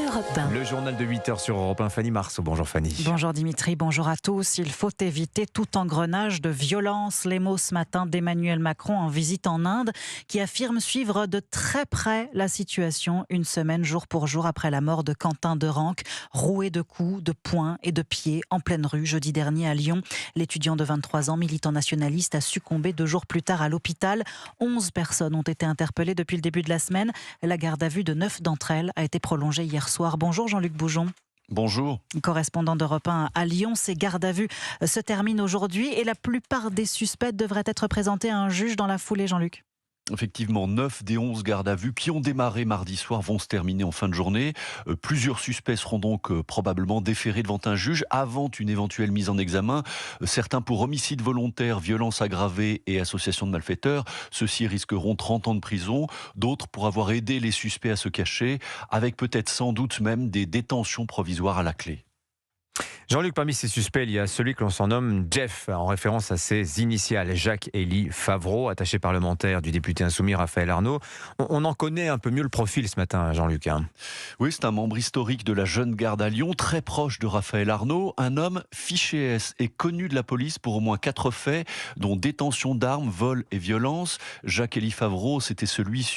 Europe 1. Le journal de 8h sur Europe 1, Fanny Marceau. Bonjour Fanny. Bonjour Dimitri, bonjour à tous. Il faut éviter tout engrenage de violence. Les mots ce matin d'Emmanuel Macron en visite en Inde, qui affirme suivre de très près la situation une semaine jour pour jour après la mort de Quentin Derenque, roué de coups, de poings et de pieds en pleine rue jeudi dernier à Lyon. L'étudiant de 23 ans, militant nationaliste, a succombé 2 jours plus tard à l'hôpital. 11 personnes ont été interpellées depuis le début de la semaine. La garde à vue de 9 d'entre elles a été prolongée hier soir. Bonjour Jean-Luc Boujon. Bonjour. Correspondant d'Europe 1 à Lyon, ces gardes à vue se terminent aujourd'hui et la plupart des suspects devraient être présentés à un juge dans la foulée, Jean-Luc. Effectivement, 9 des 11 gardes à vue qui ont démarré mardi soir vont se terminer en fin de journée. Plusieurs suspects seront donc probablement déférés devant un juge avant une éventuelle mise en examen. Certains pour homicide volontaire, violence aggravée et association de malfaiteurs. Ceux-ci risqueront 30 ans de prison. D'autres pour avoir aidé les suspects à se cacher, avec peut-être sans doute même des détentions provisoires à la clé. Jean-Luc, parmi ces suspects, il y a celui que l'on surnomme Jeff, en référence à ses initiales, Jacques-Élie Favreau, attaché parlementaire du député insoumis Raphaël Arnaud. On en connaît un peu mieux le profil ce matin, Jean-Luc. Oui, c'est un membre historique de la Jeune Garde à Lyon, très proche de Raphaël Arnaud, un homme fiché S et connu de la police pour au moins 4 faits, dont détention d'armes, vol et violence. Jacques-Élie Favreau, c'était celui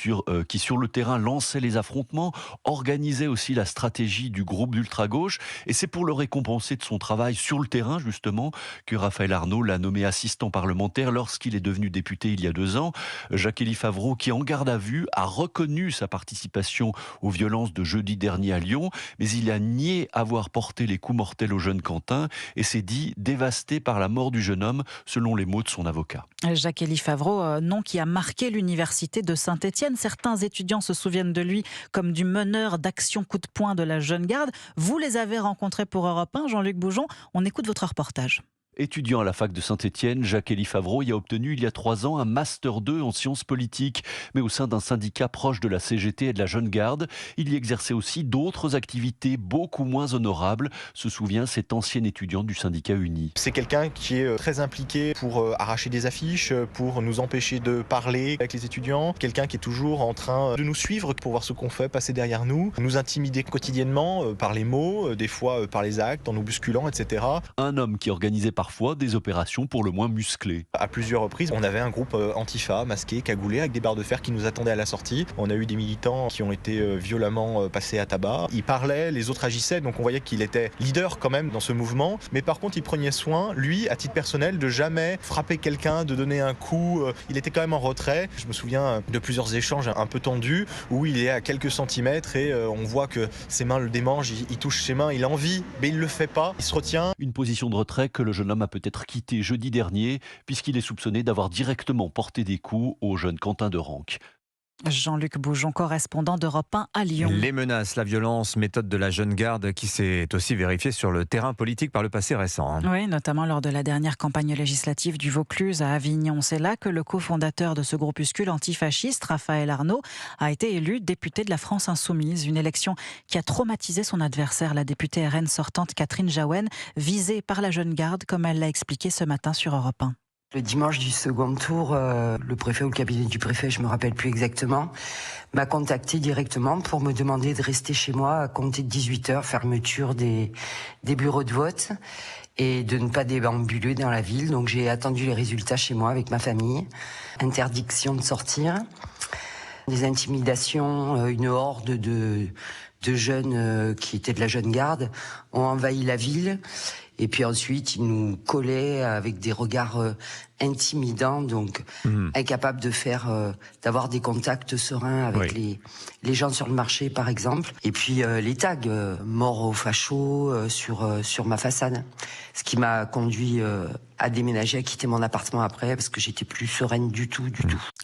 qui, sur le terrain, lançait les affrontements, organisait aussi la stratégie du groupe d'ultra-gauche, et c'est pour le récompenser de son travail sur le terrain, justement, que Raphaël Arnaud l'a nommé assistant parlementaire lorsqu'il est devenu député il y a 2 ans. Jacques-Élie Favreau, qui en garde à vue, a reconnu sa participation aux violences de jeudi dernier à Lyon, mais il a nié avoir porté les coups mortels au jeune Quentin et s'est dit dévasté par la mort du jeune homme, selon les mots de son avocat. Jacques-Élie Favreau, nom qui a marqué l'université de Saint-Étienne. Certains étudiants se souviennent de lui comme du meneur d'action coup de poing de la Jeune Garde. Vous les avez rencontrés pour Europe 1, Jean-Luc Boujon. On écoute votre reportage. Étudiant à la fac de Saint-Étienne, Jacques-Élie Favreau y a obtenu il y a 3 ans un Master 2 en sciences politiques, mais au sein d'un syndicat proche de la CGT et de la Jeune Garde. Il y exerçait aussi d'autres activités beaucoup moins honorables, se souvient cet ancien étudiant du syndicat uni. C'est quelqu'un qui est très impliqué pour arracher des affiches, pour nous empêcher de parler avec les étudiants, quelqu'un qui est toujours en train de nous suivre pour voir ce qu'on fait passer derrière nous, nous intimider quotidiennement par les mots, des fois par les actes, en nous bousculant, etc. Un homme qui organisait parfois des opérations pour le moins musclées. À plusieurs reprises, on avait un groupe antifa, masqué, cagoulé, avec des barres de fer qui nous attendaient à la sortie. On a eu des militants qui ont été violemment passés à tabac. Il parlait, les autres agissaient, donc on voyait qu'il était leader quand même dans ce mouvement. Mais par contre, il prenait soin, lui, à titre personnel, de jamais frapper quelqu'un, de donner un coup. Il était quand même en retrait. Je me souviens de plusieurs échanges un peu tendus où il est à quelques centimètres et on voit que ses mains le démangent, il touche ses mains, il a envie, mais il le fait pas. Il se retient. Une position de retrait que le jeune homme a peut-être quitté jeudi dernier, puisqu'il est soupçonné d'avoir directement porté des coups au jeune Quentin Derenque. Jean-Luc Boujon, correspondant d'Europe 1 à Lyon. Les menaces, la violence, méthode de la Jeune Garde qui s'est aussi vérifiée sur le terrain politique par le passé récent. Oui, notamment lors de la dernière campagne législative du Vaucluse à Avignon. C'est là que le cofondateur de ce groupuscule antifasciste, Raphaël Arnaud, a été élu député de la France Insoumise. Une élection qui a traumatisé son adversaire, la députée RN sortante Catherine Jaouen, visée par la Jeune Garde, comme elle l'a expliqué ce matin sur Europe 1. Le dimanche du second tour, le préfet ou le cabinet du préfet, je me rappelle plus exactement, m'a contacté directement pour me demander de rester chez moi à compter de 18h, fermeture des bureaux de vote et de ne pas déambuler dans la ville. Donc j'ai attendu les résultats chez moi avec ma famille. Interdiction de sortir, des intimidations, une horde de jeunes qui étaient de la Jeune Garde ont envahi la ville. Et puis ensuite, ils nous collaient avec des regards intimidants, donc incapables d'avoir des contacts sereins avec les gens sur le marché, par exemple. Et puis les tags mort aux fachos sur ma façade, ce qui m'a conduit à déménager, à quitter mon appartement après, parce que j'étais plus sereine du tout.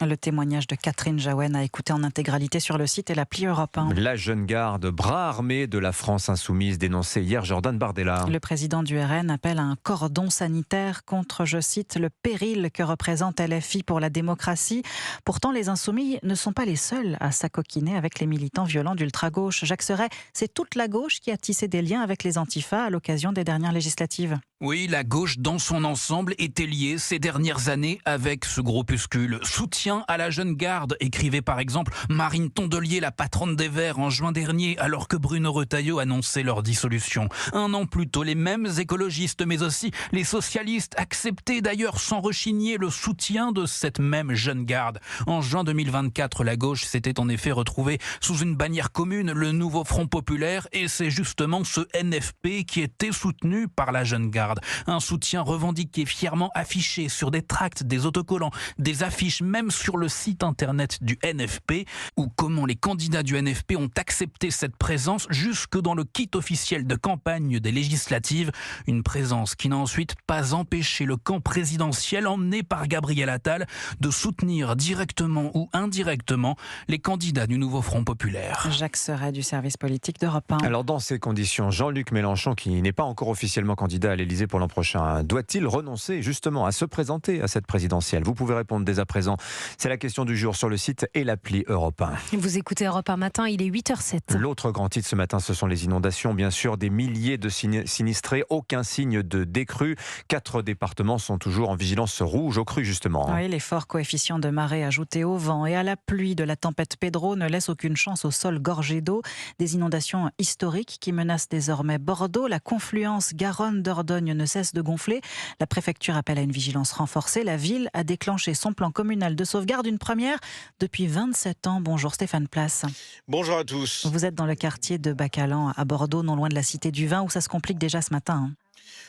Le témoignage de Catherine Jaouen a écouté en intégralité sur le site et l'appli Europe 1. La Jeune Garde, bras armé de la France Insoumise, dénoncé hier Jordan Bardella. Le président du RN appelle à un cordon sanitaire contre, je cite, le péril que représente LFI pour la démocratie. Pourtant, les Insoumis ne sont pas les seuls à s'acoquiner avec les militants violents d'ultra-gauche. Jacques Serret, c'est toute la gauche qui a tissé des liens avec les antifas à l'occasion des dernières législatives. Oui, la gauche dans son ensemble était liée ces dernières années avec ce groupuscule. Soutien à la jeune garde, écrivait par exemple Marine Tondelier, la patronne des Verts, en juin dernier, alors que Bruno Retailleau annonçait leur dissolution. Un an plus tôt, les mêmes écologistes, mais aussi les socialistes, acceptaient d'ailleurs sans rechigner le soutien de cette même jeune garde. En juin 2024, la gauche s'était en effet retrouvée sous une bannière commune, le Nouveau Front Populaire, et c'est justement ce NFP qui était soutenu par la jeune garde. Un soutien revendiqué, fièrement affiché sur des tracts, des autocollants, des affiches, même sur le site internet du NFP, ou comment les candidats du NFP ont accepté cette présence jusque dans le kit officiel de campagne des législatives. Une présence qui n'a ensuite pas empêché le camp présidentiel emmené par Gabriel Attal de soutenir directement ou indirectement les candidats du Nouveau Front Populaire. Jacques Serret du service politique d'Europe 1. Alors dans ces conditions, Jean-Luc Mélenchon, qui n'est pas encore officiellement candidat à l'Élysée pour l'an prochain, doit-il renoncer justement à se présenter à cette présidentielle? Vous pouvez répondre dès à présent. C'est la question du jour sur le site et l'appli Europe 1. Vous écoutez Europe 1 matin, il est 8h07. L'autre grand titre ce matin, ce sont les inondations. Bien sûr, des milliers de sinistrés, aucun signe de décrue. 4 départements sont toujours en vigilance rouge aux crues justement. Oui, les forts coefficients de marée ajoutés au vent et à la pluie de la tempête Pedro ne laissent aucune chance au sol gorgé d'eau. Des inondations historiques qui menacent désormais Bordeaux. La confluence Garonne-Dordogne ne cesse de gonfler. La préfecture appelle à une vigilance renforcée. La ville a déclenché son plan communal de sauvegarde, une première depuis 27 ans. Bonjour Stéphane Place. Bonjour à tous. Vous êtes dans le quartier de Bacalan à Bordeaux, non loin de la Cité du Vin, où ça se complique déjà ce matin.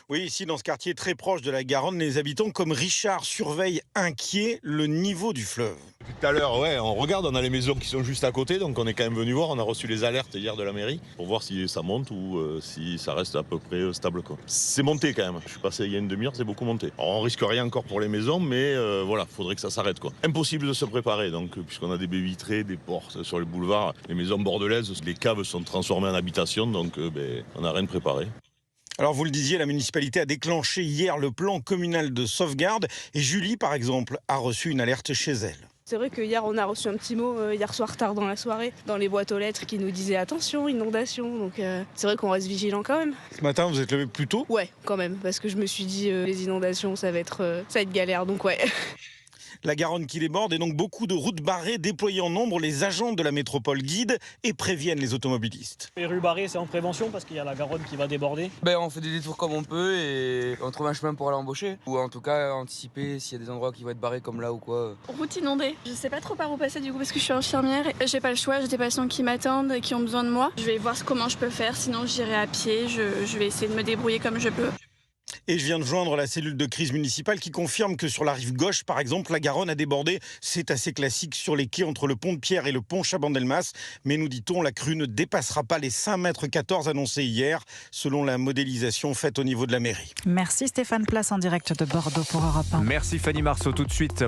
Oui, ici dans ce quartier très proche de la Garonne, les habitants comme Richard surveillent inquiets le niveau du fleuve. Tout à l'heure, on regarde, on a les maisons qui sont juste à côté, donc on est quand même venu voir, on a reçu les alertes hier de la mairie pour voir si ça monte ou si ça reste à peu près stable. C'est monté quand même, je suis passé il y a une demi-heure, c'est beaucoup monté. Alors, on risque rien encore pour les maisons, mais voilà, faudrait que ça s'arrête. Impossible de se préparer, donc puisqu'on a des baies vitrées, des portes sur le boulevard, les maisons bordelaises, les caves sont transformées en habitation, donc on n'a rien préparé. Alors vous le disiez, la municipalité a déclenché hier le plan communal de sauvegarde et Julie, par exemple, a reçu une alerte chez elle. C'est vrai que hier on a reçu un petit mot hier soir tard dans la soirée dans les boîtes aux lettres qui nous disait attention, inondation. Donc c'est vrai qu'on reste vigilant quand même. Ce matin vous êtes levé plus tôt? Ouais, quand même, parce que je me suis dit les inondations ça va être galère, donc ouais. La Garonne qui déborde et donc beaucoup de routes barrées déployées en nombre. Les agents de la métropole guident et préviennent les automobilistes. Les rues barrées, c'est en prévention parce qu'il y a la Garonne qui va déborder. On fait des détours comme on peut et on trouve un chemin pour aller embaucher. Ou en tout cas anticiper s'il y a des endroits qui vont être barrés comme là ou quoi. Route inondée. Je sais pas trop par où passer du coup parce que je suis infirmière. J'ai pas le choix, j'ai des patients qui m'attendent et qui ont besoin de moi. Je vais voir comment je peux faire, sinon j'irai à pied. Je vais essayer de me débrouiller comme je peux. Et je viens de joindre la cellule de crise municipale qui confirme que sur la rive gauche, par exemple, la Garonne a débordé. C'est assez classique sur les quais entre le pont de Pierre et le pont Chabandelmas. Mais nous dit-on, la crue ne dépassera pas les 5,14 m annoncés hier, selon la modélisation faite au niveau de la mairie. Merci Stéphane Place en direct de Bordeaux pour Europe 1. Merci Fanny Marceau, tout de suite.